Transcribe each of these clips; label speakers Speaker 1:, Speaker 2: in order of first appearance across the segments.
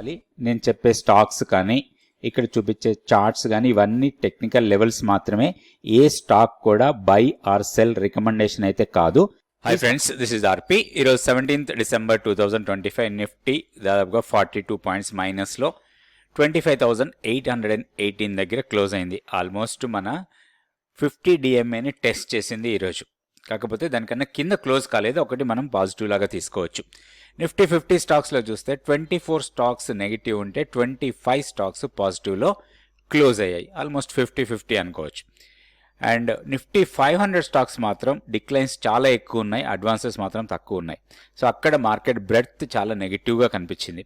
Speaker 1: గమనించాలి. నేను చెప్పే స్టాక్స్ కానీ ఇక్కడ చూపించే చార్ట్స్ కానీ ఇవన్నీ టెక్నికల్ లెవెల్స్ మాత్రమే. ఏ స్టాక్ కూడా బై ఆర్ సెల్ రికమెండేషన్ అయితే కాదు. హాయ్ ఫ్రెండ్స్, దిస్ ఇస్ ఆర్పి. ఈరోజు 17th December 2025 నిఫ్టీ దాదాపుగా 42 పాయింట్స్ మైనస్లో 25,818 దగ్గర క్లోజ్ అయింది. ఆల్మోస్ట్ మన 50 DMAని టెస్ట్ చేసింది ఈరోజు. కాకపోతే దానికన్నా కింద క్లోజ్ కాలేదు, ఒకటి మనం పాజిటివ్ లాగా తీసుకోవచ్చు. నిఫ్టీ 50 స్టాక్స్లో చూస్తే 24 స్టాక్స్ నెగిటివ్ ఉంటే 25 స్టాక్స్ పాజిటివ్లో క్లోజ్ అయ్యాయి. ఆల్మోస్ట్ 50-50 అనుకోవచ్చు. అండ్ నిఫ్టీ 500 స్టాక్స్ మాత్రం డిక్లైన్స్ చాలా ఎక్కువ ఉన్నాయి, అడ్వాన్సెస్ మాత్రం తక్కువ ఉన్నాయి. సో అక్కడ మార్కెట్ బ్రెడ్త్ చాలా నెగిటివ్గా కనిపించింది.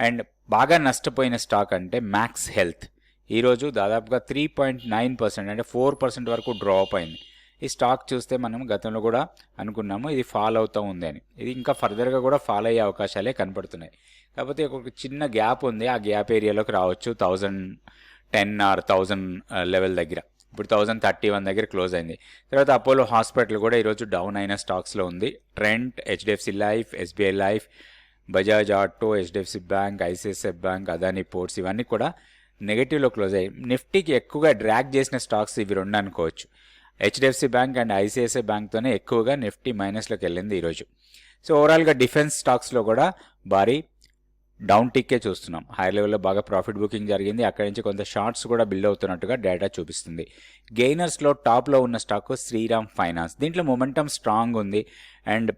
Speaker 1: అండ్ బాగా నష్టపోయిన స్టాక్ అంటే మ్యాక్స్ హెల్త్. ఈరోజు దాదాపుగా 3.9% అంటే 4% వరకు డ్రాప్ అయింది. ఈ స్టాక్ చూస్తే మనం గతంలో కూడా అనుకున్నాము ఇది ఫాల్ అవుతూ ఉంది అని. ఇది ఇంకా ఫర్దర్గా కూడా ఫాల్ అయ్యే అవకాశాలే కనపడుతున్నాయి. కాకపోతే ఒక చిన్న గ్యాప్ ఉంది, ఆ గ్యాప్ ఏరియాలోకి రావచ్చు 1010 ఆర్ 1000 లెవెల్ దగ్గర. ఇప్పుడు 1031 దగ్గర క్లోజ్ అయింది. తర్వాత అపోలో హాస్పిటల్ కూడా ఈరోజు డౌన్ అయిన స్టాక్స్లో ఉంది. Trent, HDFC life, SBI life, Bajaj auto, HDFC bank, ICICI bank, Adani ports ఇవన్నీ కూడా నెగిటివ్లో క్లోజ్ అయ్యాయి. నిఫ్టీకి ఎక్కువగా డ్రాగ్ చేసిన స్టాక్స్ ఇవి రెండు అనుకోవచ్చు. హెచ్డిఎఫ్సి బ్యాంక్ అండ్ ఐసిఐసిఐ బ్యాంక్తోనే ఎక్కువగా నిఫ్టీ మైనస్లోకి వెళ్ళింది ఈరోజు. సో ఓవరాల్గా డిఫెన్స్ స్టాక్స్లో కూడా భారీ డౌన్ టిక్కే చూస్తున్నాం. హై లెవెల్లో బాగా ప్రాఫిట్ బుకింగ్ జరిగింది. అక్కడి నుంచి కొంత షార్ట్స్ కూడా బిల్డ్ అవుతున్నట్టుగా డేటా చూపిస్తుంది. గెయినర్స్లో టాప్లో ఉన్న స్టాక్ శ్రీరామ్ ఫైనాన్స్. దీంట్లో మొమెంటమ్ స్ట్రాంగ్ ఉంది. అండ్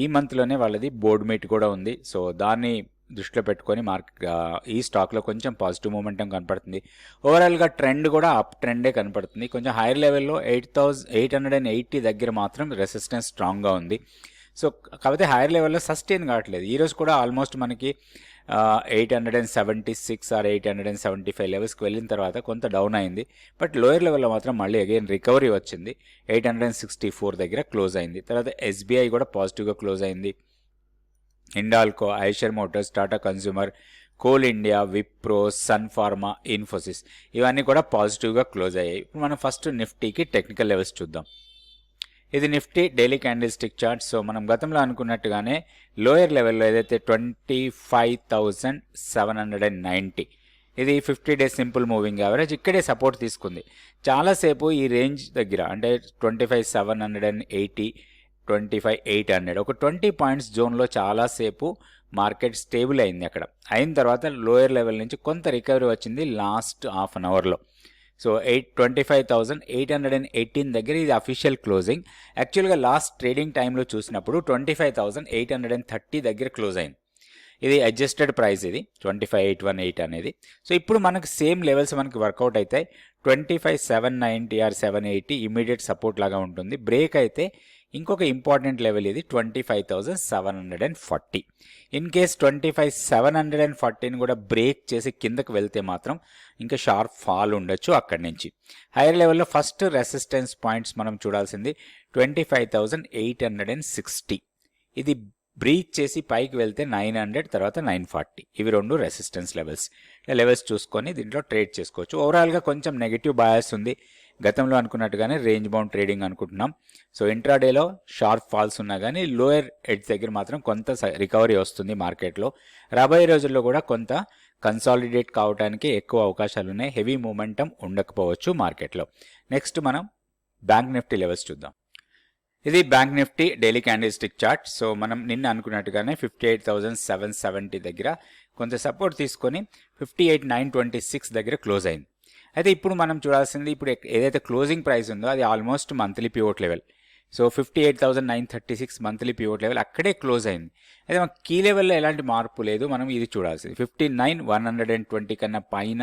Speaker 1: ఈ మంత్లోనే వాళ్ళది బోర్డ్ మీట్ కూడా ఉంది. సో దాన్ని దృష్టిలో పెట్టుకొని ఈ స్టాక్లో కొంచెం పాజిటివ్ మూమెంటం కనపడుతుంది. ఓవరాల్గా ట్రెండ్ కూడా అప్ ట్రెండే కనపడుతుంది. కొంచెం హైయర్ లెవెల్లో 8,880 దగ్గర మాత్రం రెసిస్టెన్స్ స్ట్రాంగ్గా ఉంది. సో కాకపోతే హైయర్ లెవెల్లో సస్టైన్ కావట్లేదు. ఈరోజు కూడా ఆల్మోస్ట్ మనకి 876 ఆర్ 875 లెవెల్స్కి వెళ్ళిన తర్వాత కొంత డౌన్ అయింది. బట్ లోయర్ లెవెల్లో మాత్రం మళ్ళీ అగైన్ రికవరీ వచ్చింది. 864 దగ్గర క్లోజ్ అయింది. తర్వాత ఎస్బీఐ కూడా పాజిటివ్గా క్లోజ్ అయింది. Hindalco, Eicher Motors, Tata Consumer, Coal India, Wipro, Sun Pharma, Infosys ఇవన్నీ కూడా పాజిటివ్గా క్లోజ్ అయ్యాయి. ఇప్పుడు మనం ఫస్ట్ నిఫ్టీకి టెక్నికల్ లెవెల్స్ చూద్దాం. ఇది Nifty daily candle stick chart. So మనం గతంలో అనుకున్నట్టుగానే లోయర్ లెవెల్లో ఏదైతే 25,790 ఇది 50 డేస్ సింపుల్ మూవింగ్ యావరేజ్ ఇక్కడే సపోర్ట్ తీసుకుంది. చాలాసేపు ఈ రేంజ్ దగ్గర అంటే 25,780 25,800 ఒక 20 పాయింట్స్ జోన్లో చాలాసేపు మార్కెట్ స్టేబుల్ అయింది. అక్కడ అయిన తర్వాత లోయర్ లెవెల్ నుంచి కొంత రికవరీ వచ్చింది లాస్ట్ హాఫ్ అన్ అవర్లో. సో 25,818 దగ్గర ఇది అఫీషియల్ క్లోజింగ్. యాక్చువల్గా లాస్ట్ ట్రేడింగ్ టైంలో చూసినప్పుడు 25,830 దగ్గర క్లోజ్ అయింది. ఇది అడ్జస్టెడ్ ప్రైస్, ఇది 25,818 అనేది. సో ఇప్పుడు మనకు సేమ్ లెవెల్స్ మనకి వర్కౌట్ అవుతాయి. 25,790 ఆర్ 780 ఇమీడియట్ సపోర్ట్ లాగా ఉంటుంది. బ్రేక్ అయితే ఇంకొక ఇంపార్టెంట్ లెవెల్ ఇది 25,740. ఇన్ కేస్ 25,740ని కూడా బ్రేక్ చేసి కిందకు వెళ్తే మాత్రం ఇంకా షార్ప్ ఫాల్ ఉండొచ్చు అక్కడి నుంచి. హైయర్ లెవెల్లో ఫస్ట్ రెసిస్టెన్స్ పాయింట్స్ మనం చూడాల్సింది 25,860. ఇది బ్రీచ్ చేసి పైకి వెళ్తే 900, తర్వాత 940 ఇవి రెండు రెసిస్టెన్స్ లెవెల్స్. లెవెల్స్ చూసుకొని దీంట్లో ట్రేడ్ చేసుకోవచ్చు. ఓవరాల్గా కొంచెం నెగిటివ్ బయాస్ ఉంది. గతంలో అనుకున్నట్టుగానే రేంజ్ బౌండ్ ట్రేడింగ్ అనుకుంటున్నాం. సో ఇంట్రాడేలో షార్ప్ ఫాల్స్ ఉన్నా కానీ లోయర్ ఎడ్జ్ దగ్గర మాత్రం కొంత రికవరీ వస్తుంది మార్కెట్లో. రాబోయే రోజుల్లో కూడా కొంత కన్సాలిడేట్ కావడానికి ఎక్కువ అవకాశాలు ఉన్నాయి. హెవీ మూమెంటం ఉండకపోవచ్చు మార్కెట్లో. నెక్స్ట్ మనం బ్యాంక్ నిఫ్టీ లెవెల్స్ చూద్దాం. ఇది bank Nifty daily candle stick chart. So మనం నిన్న అనుకున్నట్టుగానే 58,770 దగ్గర కొంత సపోర్ట్ తీసుకొని 58,926 దగ్గర క్లోజ్ అయింది. అయితే ఇప్పుడు మనం చూడాల్సింది ఇప్పుడు ఏదైతే క్లోజింగ్ ప్రైస్ ఉందో అది almost monthly pivot level. So 58,936 monthly pivot level అక్కడే క్లోజ్ అయింది. అయితే మనకు కీ లెవెల్లో ఎలాంటి మార్పు లేదు. మనం ఇది చూడాల్సింది 59,120 కన్నా పైన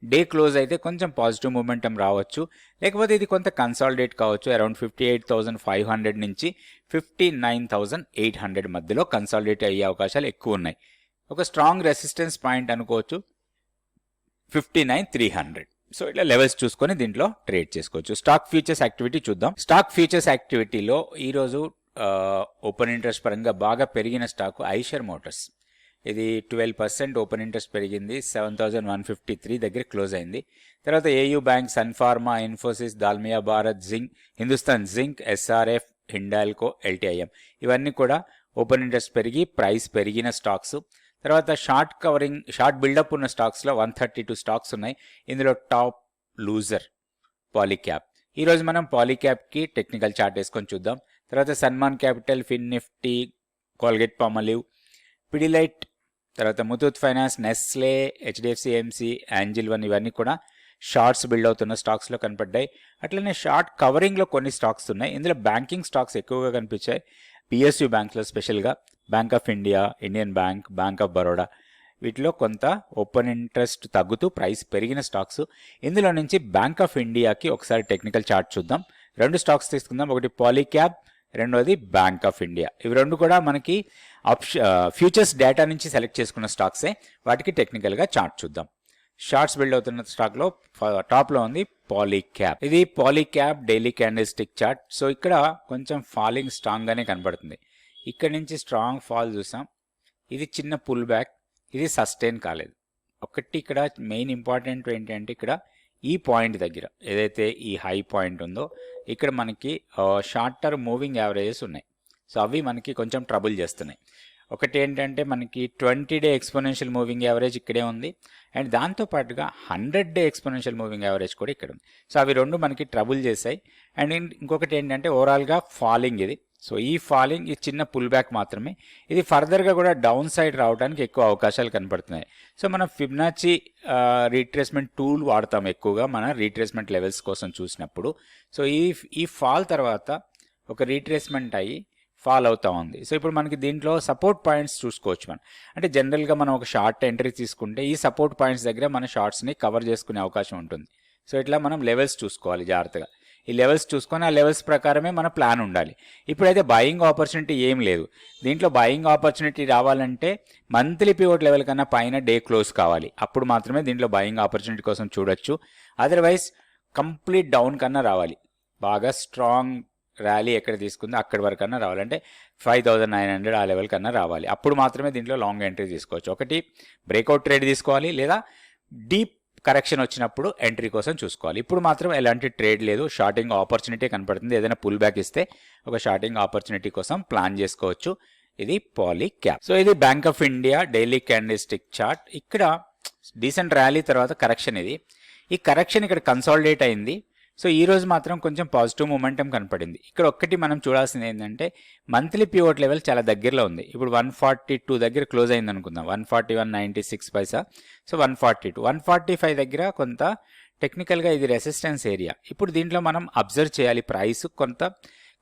Speaker 1: డే క్లోజ్ అయితే కొంచెం పాజిటివ్ మూమెంటం రావచ్చు. లేకపోతే ఇది కొంత కన్సాలిడేట్ కావచ్చు. అరౌండ్ 58,500 నుంచి 59,800 మధ్యలో కన్సాలిడేట్ అయ్యే అవకాశాలు ఎక్కువ ఉన్నాయి. ఒక స్ట్రాంగ్ రెసిస్టెన్స్ పాయింట్ అనుకోవచ్చు 59,300. సో ఇట్లా లెవెల్స్ చూసుకొని దీంట్లో ట్రేడ్ చేసుకోవచ్చు. స్టాక్ ఫ్యూచర్స్ యాక్టివిటీ చూద్దాం. స్టాక్ ఫ్యూచర్స్ యాక్టివిటీలో ఈరోజు ఓపెన్ ఇంట్రెస్ట్ పరంగా బాగా పెరిగిన స్టాక్ ఐషర్ మోటార్స్. ఇది 12% ఓపెన్ ఇంట్రెస్ట్ పెరిగింది. 7,153 దగ్గర క్లోజ్ అయింది. తర్వాత AU Bank, Sun Pharma, Infosys, Dalmia Bharat, zinc, Hindustan Zinc, SRF, Hindalco, LTIM ఇవన్నీ కూడా ఓపెన్ ఇంట్రెస్ట్ పెరిగి ప్రైస్ పెరిగిన స్టాక్స్. తర్వాత షార్ట్ బిల్డప్ ఉన్న స్టాక్స్లో 132 స్టాక్స్ ఉన్నాయి. ఇందులో టాప్ లూజర్ పాలీక్యాబ్. ఈరోజు మనం పాలీక్యాబ్కి టెక్నికల్ చార్ట్ వేసుకొని చూద్దాం. తర్వాత సన్మాన్ క్యాపిటల్, ఫిన్ నిఫ్టీ, కోల్గేట్ పామోలివ్, పిడిలైట్, తర్వాత Muthoot finance, Nestle, HDFC AMC, angel one, ఇవన్నీ కూడా షార్ట్స్ బిల్డ్ అవుతున్న స్టాక్స్లో కనపడ్డాయి. అట్లనే షార్ట్ కవరింగ్లో కొన్ని స్టాక్స్ ఉన్నాయి. ఇందులో బ్యాంకింగ్ స్టాక్స్ ఎక్కువగా కనిపించాయి. పిఎస్యు బ్యాంక్లో స్పెషల్గా bank of India, Indian bank, bank of Baroda, వీటిలో కొంత ఓపెన్ ఇంట్రెస్ట్ తగ్గుతూ ప్రైస్ పెరిగిన స్టాక్స్. ఇందులో నుంచి బ్యాంక్ ఆఫ్ ఇండియాకి ఒకసారి టెక్నికల్ చార్ట్ చూద్దాం. 2 స్టాక్స్ తీసుకుందాం. ఒకటి పాలీక్యాబ్, రెండోది బ్యాంక్ ఆఫ్ ఇండియా. ఇవి రెండు కూడా మనకి ఫ్యూచర్స్ డేటా నుంచి సెలెక్ట్ చేసుకున్న స్టాక్సే. వాటికి టెక్నికల్గా చార్ట్ చూద్దాం. షార్ట్స్ బిల్డ్ అవుతున్న స్టాక్లో టాప్లో ఉంది పాలీక్యాబ్. ఇది Polycab daily candle stick chart. So ఇక్కడ కొంచెం ఫాలింగ్ స్ట్రాంగ్గానే కనబడుతుంది. ఇక్కడ నుంచి స్ట్రాంగ్ ఫాల్ చూసాం. ఇది చిన్న పుల్ బ్యాక్, ఇది సస్టైన్ కాలేదు. ఒకటి ఇక్కడ మెయిన్ ఇంపార్టెంట్ ఏంటంటే ఇక్కడ ఈ పాయింట్ దగ్గర ఏదైతే ఈ హై పాయింట్ ఉందో ఇక్కడ మనకి షార్ట్ టర్మ్ మూవింగ్ యావరేజెస్ ఉన్నాయి. సో అవి మనకి కొంచెం ట్రబుల్ చేస్తున్నాయి. ఒకటి ఏంటంటే మనకి 20 డే ఎక్స్పోనెన్షియల్ మూవింగ్ యావరేజ్ ఇక్కడే ఉంది, అండ్ దాంతోపాటుగా 100 డే ఎక్స్పోనెన్షియల్ మూవింగ్ యావరేజ్ కూడా ఇక్కడ ఉంది. సో అవి రెండు మనకి ట్రబుల్ చేశాయి. అండ్ ఇంకొకటి ఏంటంటే ఓవరాల్గా ఫాలింగ్ ఇది. సో ఈ ఫాలింగ్ ఈ చిన్న పుల్ బ్యాక్ మాత్రమే. ఇది ఫర్దర్గా కూడా డౌన్ సైడ్ రావడానికి ఎక్కువ అవకాశాలు కనపడుతున్నాయి. సో మనం ఫిబ్నాచి రీట్రేస్మెంట్ టూల్ వాడతాం ఎక్కువగా మన రీట్రేస్మెంట్ లెవెల్స్ కోసం చూసినప్పుడు. సో ఈ ఫాల్ తర్వాత ఒక రీట్రేస్మెంట్ అయ్యి ఫాల్ అవుతా ఉంది. సో ఇప్పుడు మనకి దీంట్లో సపోర్ట్ పాయింట్స్ చూసుకోవచ్చు. మనం అంటే జనరల్గా మనం ఒక షార్ట్ ఎంట్రీ తీసుకుంటే ఈ సపోర్ట్ పాయింట్స్ దగ్గర మన షార్ట్స్ని కవర్ చేసుకునే అవకాశం ఉంటుంది. సో ఇట్లా మనం లెవెల్స్ చూసుకోవాలి జాగ్రత్తగా. ఈ లెవెల్స్ చూసుకొని ఆ లెవెల్స్ ప్రకారమే మన ప్లాన్ ఉండాలి. ఇప్పుడైతే బయింగ్ ఆపర్చునిటీ ఏం లేదు. దీంట్లో బయింగ్ ఆపర్చునిటీ రావాలంటే మంత్లీ పివోట్ లెవెల్ కన్నా పైన డే క్లోజ్ కావాలి. అప్పుడు మాత్రమే దీంట్లో బయింగ్ ఆపర్చునిటీ కోసం చూడొచ్చు. అదర్వైజ్ కంప్లీట్ డౌన్ కన్నా రావాలి. బాగా స్ట్రాంగ్ ర్యాలీ ఎక్కడ తీసుకుందో అక్కడి వరకు కన్నా రావాలంటే 5900 ఆ లెవెల్ కన్నా రావాలి. అప్పుడు మాత్రమే దీంట్లో లాంగ్ ఎంట్రీ తీసుకోవచ్చు. ఒకటి బ్రేక్అవుట్ ట్రేడ్ తీసుకోవాలి, లేదా డీప్ కరెక్షన్ వచ్చినప్పుడు ఎంట్రీ కోసం చూసుకోవాలి. ఇప్పుడు మాత్రం ఎలాంటి ట్రేడ్ లేదు, షార్టింగ్ ఆపర్చునిటీ కనపడుతుంది. ఏదైనా పుల్ బ్యాక్ ఇస్తే ఒక షార్టింగ్ ఆపర్చునిటీ కోసం ప్లాన్ చేసుకోవచ్చు. ఇది పాలీక్యాబ్. సో ఇది bank of India daily candle stick chart. ఇక్కడ డీసెంట్ ర్యాలీ తర్వాత కరెక్షన్ ఇది. ఈ కరెక్షన్ ఇక్కడ కన్సాలిడేట్ అయింది. సో ఈ రోజు మాత్రం కొంచెం పాజిటివ్ మూమెంటం కనపడింది. ఇక్కడ ఒక్కటి మనం చూడాల్సింది ఏంటంటే మంత్లీ పివోట్ లెవెల్ చాలా దగ్గరలో ఉంది. ఇప్పుడు 142 దగ్గర క్లోజ్ అయింది అనుకుందాం. 141.96 పైసా. సో 142, 145 దగ్గర కొంత టెక్నికల్గా ఇది రెసిస్టెన్స్ ఏరియా. ఇప్పుడు దీంట్లో మనం అబ్జర్వ్ చేయాలి. ప్రైస్ కొంత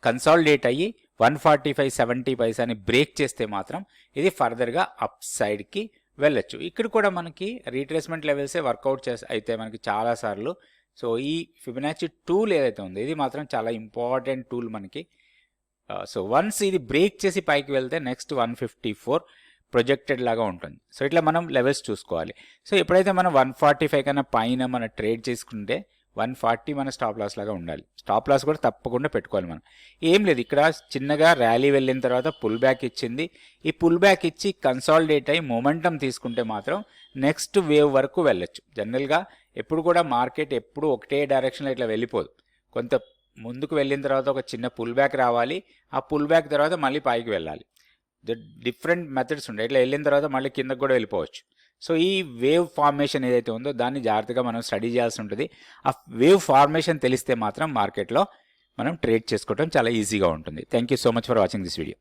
Speaker 1: కన్సాలిడేట్ అయ్యి 145.70 పైసాని బ్రేక్ చేస్తే మాత్రం ఇది ఫర్దర్గా అప్ సైడ్కి వెళ్ళొచ్చు. ఇక్కడ కూడా మనకి రీట్రేస్మెంట్ లెవెల్సే వర్కౌట్ అయితే మనకి చాలాసార్లు. సో ఈ ఫిబొనాచి టూల్ ఏదైతే ఉందో ఇది మాత్రం చాలా ఇంపార్టెంట్ టూల్ మనకి. సో వన్స్ ఇది బ్రేక్ చేసి పైకి వెళ్తే నెక్స్ట్ 154 ప్రొజెక్టెడ్ లాగా ఉంటుంది. సో ఇట్లా మనం లెవెల్స్ చూసుకోవాలి. సో ఎప్పుడైతే మనం 145 కన్నా పైన మన ట్రేడ్ చేసుకుంటే 140 మన స్టాప్ లాస్ లాగా ఉండాలి. స్టాప్ లాస్ కూడా తప్పకుండా పెట్టుకోవాలి మనం. ఏం లేదు, ఇక్కడ చిన్నగా ర్యాలీ వెళ్ళిన తర్వాత పుల్ బ్యాక్ ఇచ్చింది. ఈ పుల్ బ్యాక్ ఇచ్చి కన్సాలిడేట్ అయ్యి మొమెంటం తీసుకుంటే మాత్రం నెక్స్ట్ వేవ్ వరకు వెళ్ళొచ్చు. జనరల్గా ఎప్పుడు కూడా మార్కెట్ ఎప్పుడు ఒకటే డైరెక్షన్లో ఇట్లా వెళ్ళిపోదు. కొంత ముందుకు వెళ్ళిన తర్వాత ఒక చిన్న పుల్ బ్యాక్ రావాలి. ఆ పుల్ బ్యాక్ తర్వాత మళ్ళీ పైకి వెళ్ళాలి. డిఫరెంట్ మెథడ్స్ ఉంటాయి. ఇట్లా వెళ్ళిన తర్వాత మళ్ళీ కిందకు కూడా వెళ్ళిపోవచ్చు. సో ఈ వేవ్ ఫార్మేషన్ ఏదైతే ఉందో దాన్ని జాగ్రత్తగా మనం స్టడీ చేయాల్సి ఉంటుంది. ఆ వేవ్ ఫార్మేషన్ తెలిస్తే మాత్రం మార్కెట్లో మనం ట్రేడ్ చేసుకోవడం చాలా ఈజీగా ఉంటుంది. Thank you so much for watching this video.